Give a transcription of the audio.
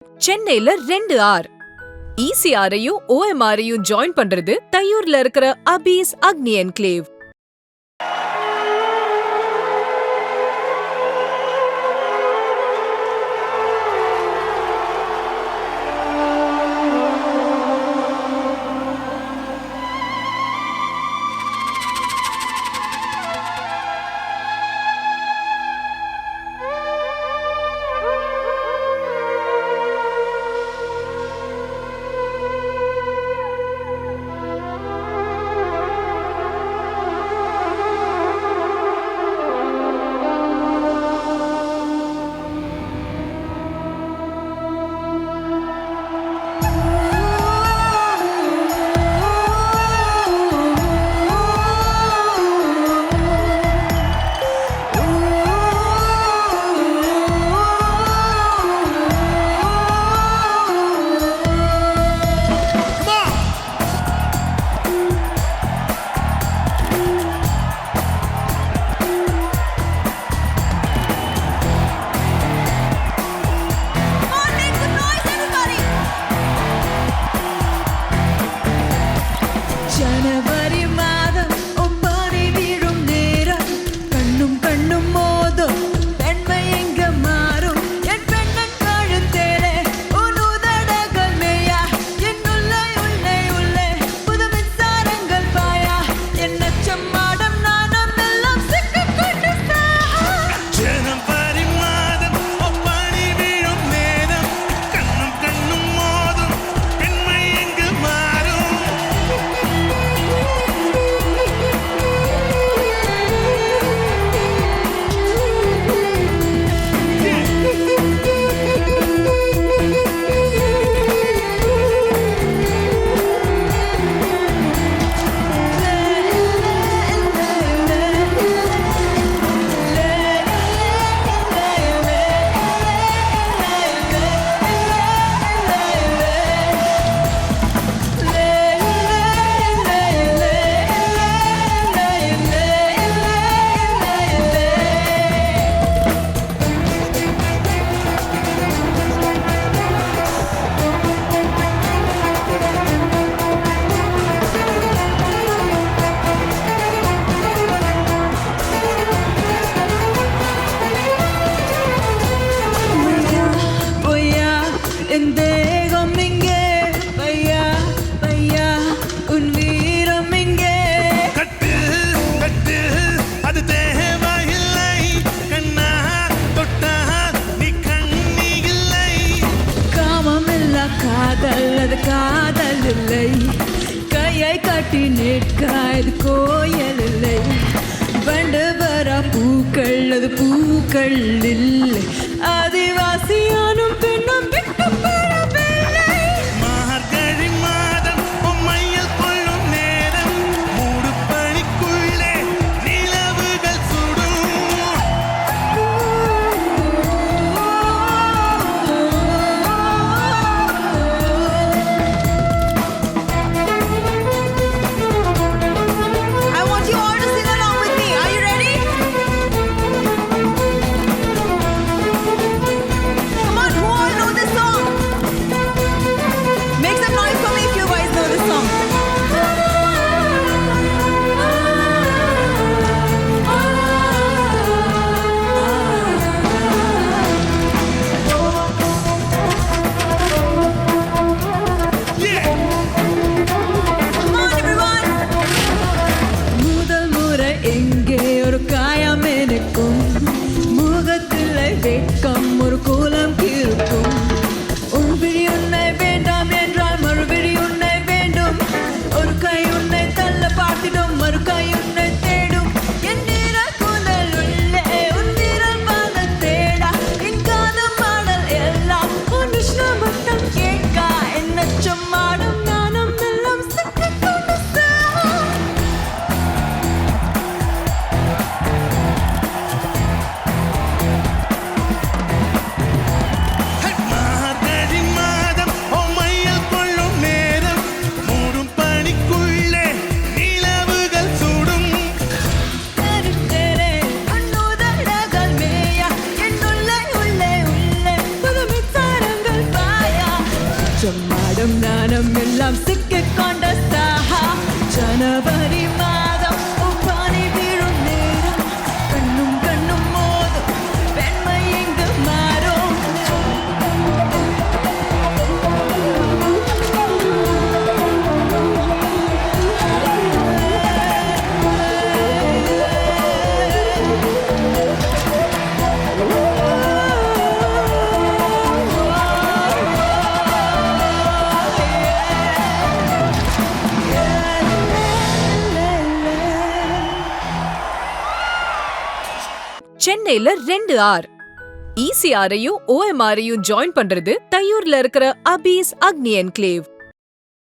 சென்னையில 2 R. ECRஐயும் OMRஐயும் join பண்றது தையூர்ல இருக்கிற அபீஸ் அக்னி என்க்ளேவ். ஜனவரி மாதம் ஒப்பாரி வீழும் நேரம் கண்ணும் கண்ணும் மோதும் பெண்மை எங்க மாறும் என் பெண்ணன் கழுத்தேலே உன் உதடகள் மேயா என் உள்ளே உள்ளே உள்ளே புது மின்சாரங்கள் பாயா என் அச்சம் மாடம் நாணம் எல்லாம் சிக்கிக்கொண்டு ஜனவரி மாதம் ஒப்பாரி வீழும் நேரம் கண்ணும் கண்ணும் மோதும் பெண்மை எங்கு மாறும். பொய்யா என் தேகம் இங்கே பையா பையா உன் வீரம் இங்கே கட்டு கட்டு அது தேவையில்லை கண்ணா தொட்டா நீ கண்ணி இல்லை. காமமில்லா காதல் அது காதல் இல்லை கையை கட்டி நிற்காது கோயில் இல்லை வண்டு வர பூக்கள் அது பூக்கள் இல்லை ஆதிவாசியானும் பெண்ணும் விட்டு பெறவில்லை மார்கழி மாதம் பொம்மையில் கொள்ளும் நேரம் மூடு பனிக்குள்ளே நிலவுகள் சுடும். I want you all to sing along with me. Are you ready? Come on, who மானம் நாணம் எல்லாம் சிக்கிக் கொண்ட சாஹா ஜனவரி மாதம் பனி வீழும் நேரம் கண்ணும் கண்ணும் மோதும் பெண்மை இங்கு மாறும் சென்னையில 2 ஆர். ECRஐயும் OMRஐயும் ஜாயின் பண்றது தையூர்ல இருக்கிற அபீஸ் அக்னி என்க்ளேவ்.